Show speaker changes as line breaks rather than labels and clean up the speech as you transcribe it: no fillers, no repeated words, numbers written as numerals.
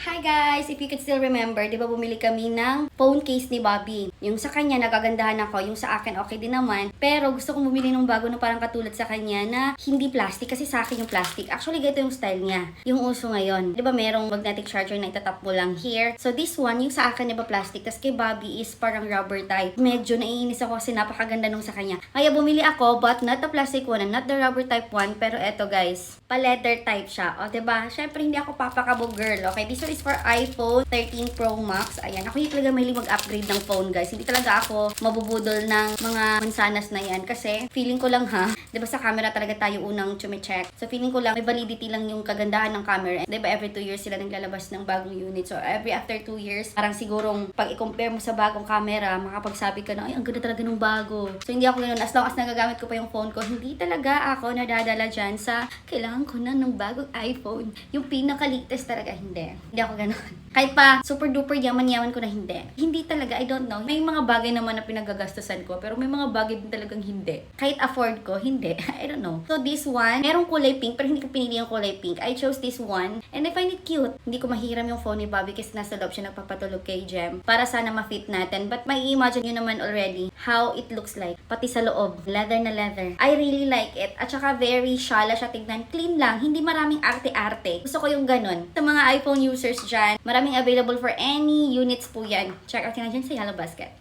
Hi guys! If you could still remember, di ba bumili kami ng phone case ni Bobby? Yung sa kanya, nagagandahan ako. Yung sa akin, okay din naman. Pero gusto kong bumili ng bago na parang katulad sa kanya na hindi plastic kasi sa akin yung plastic. Actually, ganito yung style niya. Yung uso ngayon. Di ba merong magnetic charger na itatap mo lang here? So this one, yung sa akin, di ba plastic? Tapos kay Bobby is parang rubber type. Medyo naiinis ako kasi napakaganda nung sa kanya. Kaya bumili ako, but not the plastic one and not the rubber type one. Pero eto guys, pa-leather type siya. O, di ba? Syempre, hindi ako papakabog girl. Okay, this one is for iPhone 13 Pro Max. Ayan, ako hindi talaga mahilig mag-upgrade ng phone, guys. Hindi talaga ako mabubudol ng mga mansanas na yan. Kasi, feeling ko lang ha, diba sa camera talaga tayo unang chumicheck. So, feeling ko lang, may validity lang yung kagandahan ng camera. Diba, every 2 years sila naglalabas ng bagong unit. So, every after 2 years, parang sigurong pag i-compare mo sa bagong camera, makapagsabi ka na, ay, ang ganda talaga ng bago. So, hindi ako ganoon. As long as nagagamit ko pa yung phone ko, hindi talaga ako nadadala dyan sa, kailangan ko na ng bagong iPhone. Yung pinaka-latest talaga, hindi. Hindi ako ganoon. Kahit pa super duper yaman-yaman ko na hindi. Hindi talaga, I don't know. May mga bagay naman na pinagagastusan ko, pero may mga bagay din talagang hindi. Kahit afford ko, hindi. I don't know. So this one, merong kulay pink, pero hindi ko pinili yung kulay pink. I chose this one, and I find it cute. Hindi ko mahiram yung phone ni Bobby kasi nasa loob siya nagpapatulog kay Jem para sana ma-fit natin. But may imagine nyo naman already how it looks like. Pati sa loob, leather na leather. I really like it. At saka very shala siya tignan. Clean lang, hindi maraming arte-arte. Gusto ko yung ganun. Sa mga iPhone users dyan, maraming available for any units po yan. Check out nyo dyan sa Yellow Basket.